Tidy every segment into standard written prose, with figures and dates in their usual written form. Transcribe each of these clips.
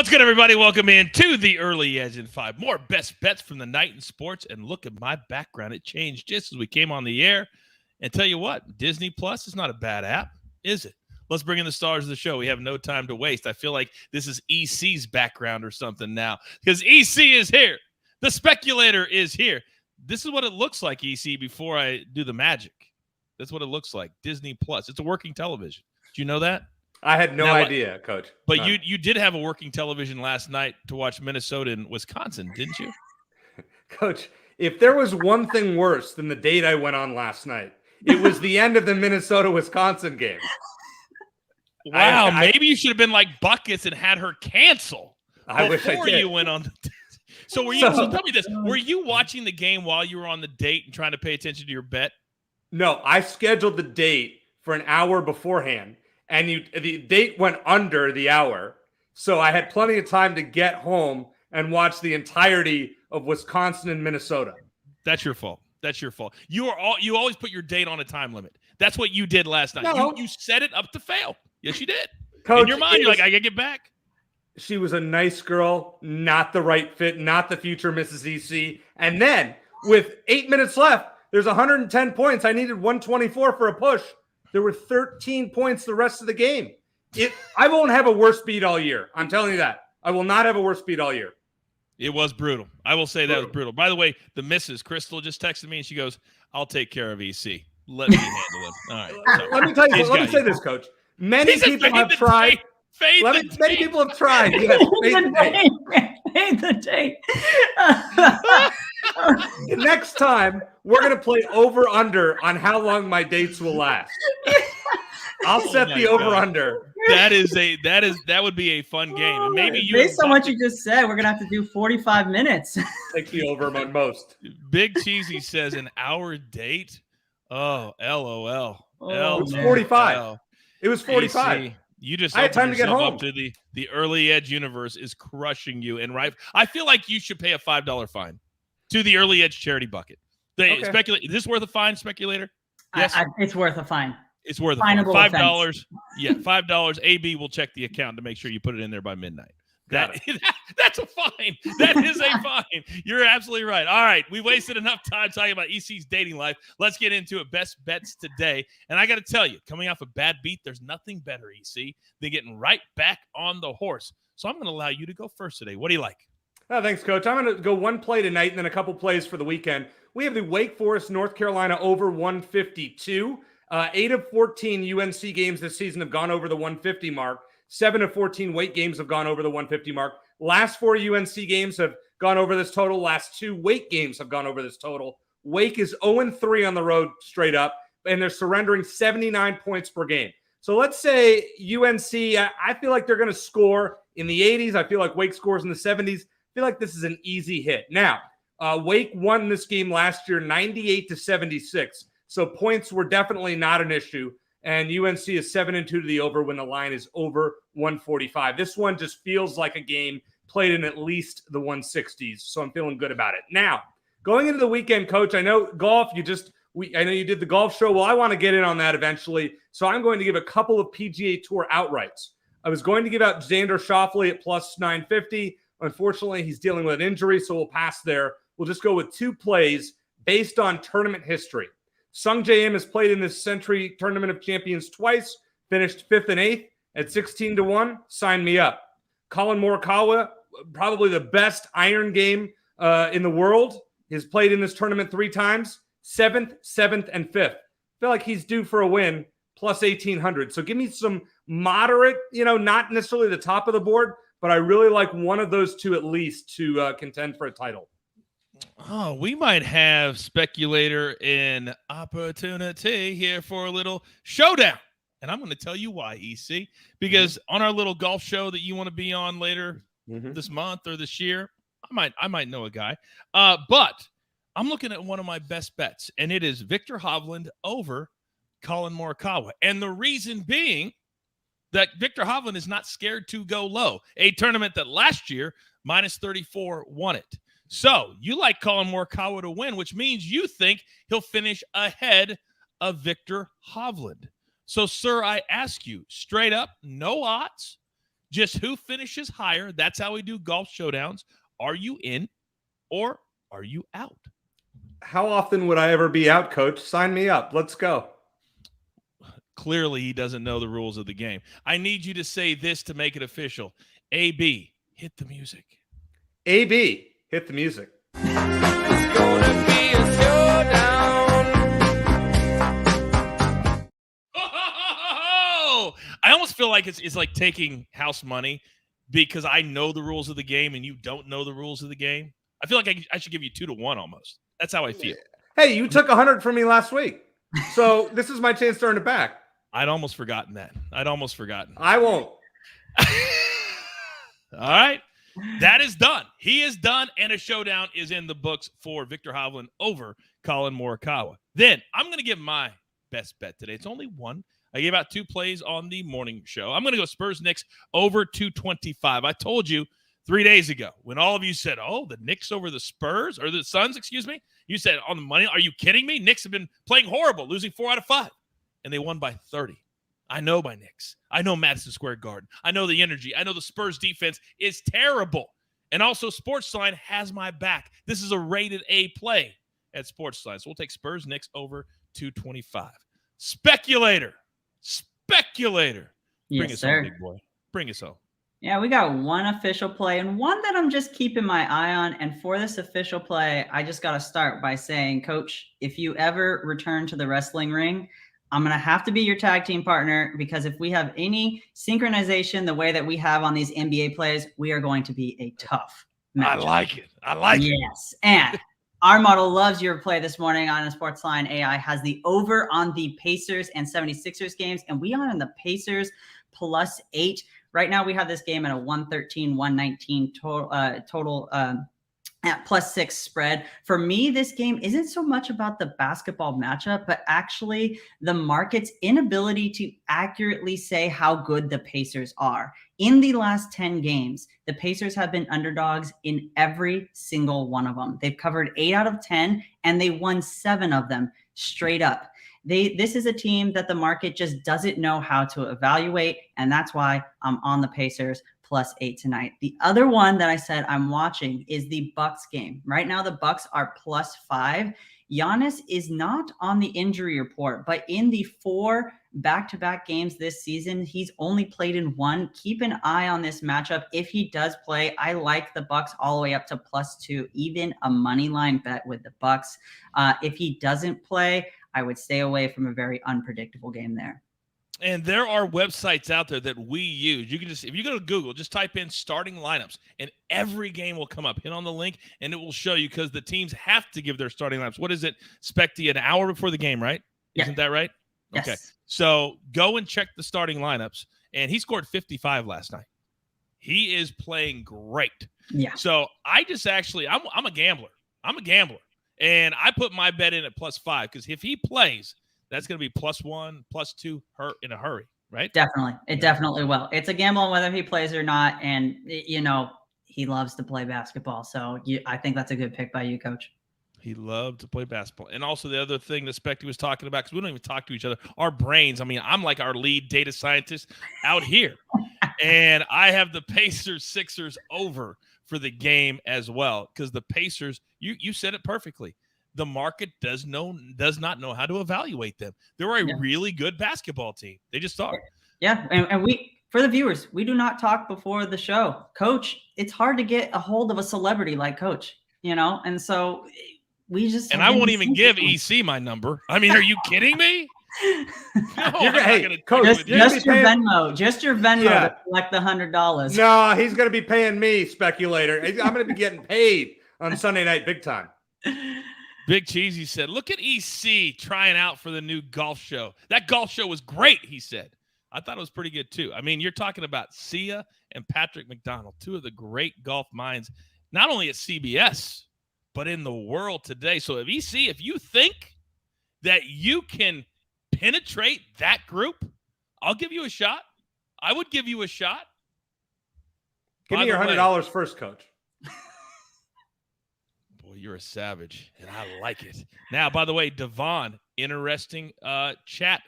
What's good, everybody? Welcome in to the Early Edge in 5. More best bets from the night in sports. And look at my background. It changed just as we came on the air. And tell you what, Disney Plus is not a bad app, is it? Let's bring in the stars of the show. We have no time to waste. I feel like this is EC's background or something now because EC is here. The Speculator is here. This is what it looks like, EC, before I do the magic. That's what it looks like. Disney Plus. It's a working television. Do you know that? I had no idea, Coach. But no. you did have a working television last night to watch Minnesota and Wisconsin, didn't you? Coach, if there was one thing worse than the date I went on last night, it was the end of the Minnesota-Wisconsin game. Wow, maybe you should have been like Buckets and had her cancel before you went on the date. So tell me this. Were you watching the game while you were on the date and trying to pay attention to your bet? No, I scheduled the date for an hour beforehand. And the date went under the hour, so I had plenty of time to get home and watch the entirety of Wisconsin and Minnesota. That's your fault. That's your fault. You always put your date on a time limit. That's what you did last night. No. You set it up to fail. Yes, you did. Coach, in your mind, you're like, I gotta get back. She was a nice girl, not the right fit, not the future Mrs. EC. And then with 8 minutes left, there's 110 points. I needed 124 for a push. There were 13 points the rest of the game. I won't have a worse beat all year. I'm telling you that. I will not have a worse beat all year. It was brutal. I will say that was brutal. By the way, the missus, Crystal, just texted me and she goes, I'll take care of EC. Let me handle him. All right. So, let me tell you. Let me say this, Coach. Many people have tried. Many people have tried. Yes, fade the date. Next time, we're going to play over-under on how long my dates will last. I'll set the over-under. That would be a fun game. And maybe you based on what you just said, we're going to have to do 45 minutes. Take the over on most. Big Cheesy says an hour date. Oh, LOL. It was 45. It was 45. AC, you just I had time to get home. Up to the Early Edge universe is crushing you. And I feel like you should pay a $5 fine to the Early Edge charity bucket. Is this worth a fine, Speculator? Yes, it's worth a fine. It's worth a fine. $5. Yeah, $5. AB will check the account to make sure you put it in there by midnight. That's a fine. That is a fine. You're absolutely right. All right, we wasted enough time talking about EC's dating life. Let's get into it. Best bets today. And I got to tell you, coming off a bad beat, there's nothing better, EC, than getting right back on the horse. So I'm going to allow you to go first today. What do you like? Oh, thanks, Coach. I'm going to go one play tonight and then a couple plays for the weekend. We have the Wake Forest, North Carolina over 152. 8 of 14 UNC games this season have gone over the 150 mark. 7 of 14 Wake games have gone over the 150 mark. Last 4 UNC games have gone over this total. Last 2 Wake games have gone over this total. Wake is 0-3 on the road straight up, and they're surrendering 79 points per game. So let's say UNC, I feel like they're going to score in the 80s. I feel like Wake scores in the 70s. I feel like this is an easy hit. Now, Wake won this game last year 98-76. So points were definitely not an issue. And UNC is 7-2 to the over when the line is over 145. This one just feels like a game played in at least the 160s. So I'm feeling good about it. Now, going into the weekend, Coach, I know golf, I know you did the golf show. Well, I want to get in on that eventually. So I'm going to give a couple of PGA Tour outrights. I was going to give out Xander Schauffele at plus 950. Unfortunately, he's dealing with an injury, so we'll pass there. We'll just go with 2 plays based on tournament history. Sung J M has played in this Century Tournament of Champions twice, finished 5th and 8th at 16-1. Sign me up. Colin Morikawa, probably the best iron game in the world, has played in this tournament 3 times, 7th, 7th, and 5th. I feel like he's due for a win, plus 1,800. So give me some moderate, not necessarily the top of the board, but I really like one of those 2 at least to contend for a title. Oh, we might have Speculator in opportunity here for a little showdown. And I'm going to tell you why, EC. Because on our little golf show that you want to be on later this month or this year, I might know a guy. But I'm looking at one of my best bets, and it is Viktor Hovland over Colin Morikawa. And the reason being that Viktor Hovland is not scared to go low. A tournament that last year, minus 34, won it. So you like Colin Morikawa to win, which means you think he'll finish ahead of Viktor Hovland. So, sir, I ask you straight up, no odds, Just who finishes higher. That's how we do golf showdowns. Are you in or are you out? How often would I ever be out, Coach? Sign me up. Let's go. Clearly, he doesn't know the rules of the game. I need you to say this to make it official. AB, hit the music. AB, hit the music. It's gonna be a showdown. Oh, I almost feel like it's like taking house money because I know the rules of the game and you don't know the rules of the game. I feel like I should give you 2-1 almost. That's how I feel. Hey, you took 100 from me last week. So this is my chance to earn it back. I'd almost forgotten that. I won't. All right. That is done. He is done, and a showdown is in the books for Victor Hovland over Colin Morikawa. Then I'm going to give my best bet today. It's only one. I gave out 2 plays on the morning show. I'm going to go Spurs-Knicks over 225. I told you 3 days ago when all of you said, oh, the Knicks over the Spurs, or the Suns, excuse me. You said on the money. Are you kidding me? Knicks have been playing horrible, losing 4 out of 5, and they won by 30. I know my Knicks. I know Madison Square Garden. I know the energy. I know the Spurs defense is terrible. And also, SportsLine has my back. This is a rated A play at SportsLine. So we'll take Spurs Knicks over 225. Speculator. Bring us home, big boy. Bring us home. Yeah, we got one official play and one that I'm just keeping my eye on. And for this official play, I just got to start by saying, Coach, if you ever return to the wrestling ring, I'm going to have to be your tag team partner, because if we have any synchronization the way that we have on these NBA plays, we are going to be a tough matchup. I like it. Yes. And our model loves your play this morning on a SportsLine AI has the over on the Pacers and 76ers games. And we are on the Pacers +8. Right now we have this game at a 113, 119 total at +6 spread. For me, this game isn't so much about the basketball matchup, but actually the market's inability to accurately say how good the Pacers are. In the last 10 games, the Pacers have been underdogs in every single one of them. They've covered 8 out of 10, and they won 7 of them straight up. This is a team that the market just doesn't know how to evaluate, and that's why I'm on the Pacers +8 tonight. The other one that I said I'm watching is the Bucks game. Right now, the Bucks are +5. Giannis is not on the injury report, but in the 4 back-to-back games this season, he's only played in 1. Keep an eye on this matchup. If he does play, I like the Bucks all the way up to +2, even a money line bet with the Bucks. If he doesn't play, I would stay away from a very unpredictable game there. And there are websites out there that we use. You can just, if you go to Google, just type in starting lineups, and every game will come up. Hit on the link, and it will show you, because the teams have to give ther starting lineups. What is it, Specty, an hour before the game, right? Yeah. Isn't that right? Yes. Okay. So go and check the starting lineups, and he scored 55 last night. He is playing great. Yeah. So I just actually, I'm a gambler. And I put my bet in at +5, because if he plays, that's going to be +1, +2 in a hurry, right? Definitely. It definitely will. It's a gamble on whether he plays or not. And, you know, he loves to play basketball. So I think that's a good pick by you, Coach. He loved to play basketball. And also the other thing that Specty was talking about, because we don't even talk to each other, our brains. I mean, I'm like our lead data scientist out here. And I have the Pacers-Sixers over for the game as well, because the Pacers, you said it perfectly. The market does not know how to evaluate them. They're a really good basketball team. They just are. Yeah, and we, for the viewers, we do not talk before the show. Coach, it's hard to get a hold of a celebrity like Coach, you know? And so we just... And I won't even give EC my number. I mean, are you kidding me? No, Coach, just your Venmo to collect the $100. No, he's going to be paying me, Speculator. I'm going to be getting paid on Sunday night big time. Big Cheesy said, look at EC trying out for the new golf show. That golf show was great, he said. I thought it was pretty good, too. I mean, you're talking about Sia and Patrick McDonald, 2 of the great golf minds, not only at CBS, but in the world today. So if EC, if you think that you can penetrate that group, I'll give you a shot. I would give you a shot. Give me your $100 first, Coach. You're a savage, and I like it. Now, by the way, Devon, interesting chat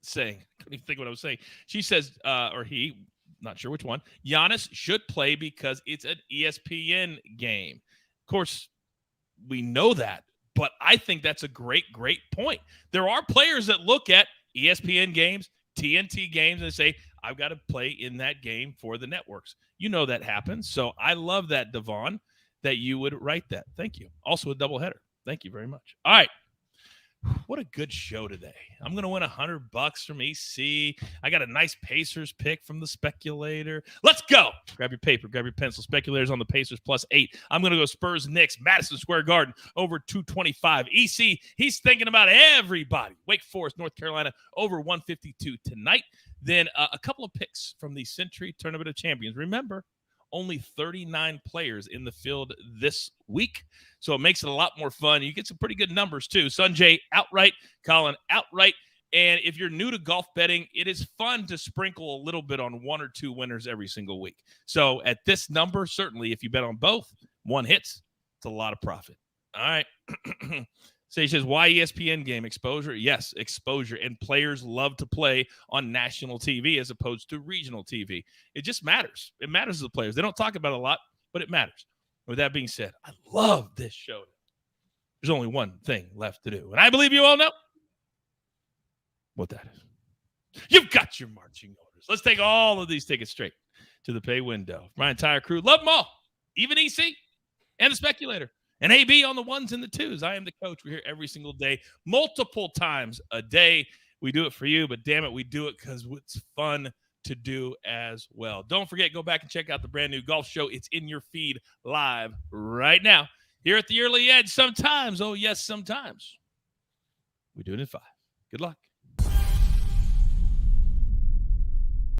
saying, I couldn't even think what I was saying. She says, or he, not sure which one. Giannis should play because it's an ESPN game. Of course, we know that, but I think that's a great point. There are players that look at ESPN games, TNT games, and say, I've got to play in that game for the networks. You know that happens. So I love that, Devon, that you would write that. Thank you. Also a doubleheader. Thank you very much. All right. What a good show today. I'm going to win $100 from EC. I got a nice Pacers pick from the Speculator. Let's go. Grab your paper, grab your pencil. Speculators on the Pacers +8. I'm going to go Spurs Knicks, Madison Square Garden over 225. EC, he's thinking about everybody. Wake Forest, North Carolina over 152 tonight. Then a couple of picks from the Century Tournament of Champions. Remember, only 39 players in the field this week, so it makes it a lot more fun. You get some pretty good numbers, too. Sanjay outright, Colin outright. And if you're new to golf betting, it is fun to sprinkle a little bit on one or two winners every single week. So at this number, certainly if you bet on both, one hits, it's a lot of profit. All right. So he says, why ESPN game? Exposure? Yes, exposure. And players love to play on national TV as opposed to regional TV. It just matters. It matters to the players. They don't talk about it a lot, but it matters. With that being said, I love this show. There's only one thing left to do. And I believe you all know what that is. You've got your marching orders. Let's take all of these tickets straight to the pay window. My entire crew, love them all. Even EC and the Speculator. And AB on the ones and the twos. I am the coach. We're here every single day, multiple times a day. We do it for you, but damn it, we do it because it's fun to do as well. Don't forget, go back and check out the brand new golf show. It's in your feed live right now. Here at the Early Edge, sometimes, oh yes, sometimes, we do it in 5. Good luck.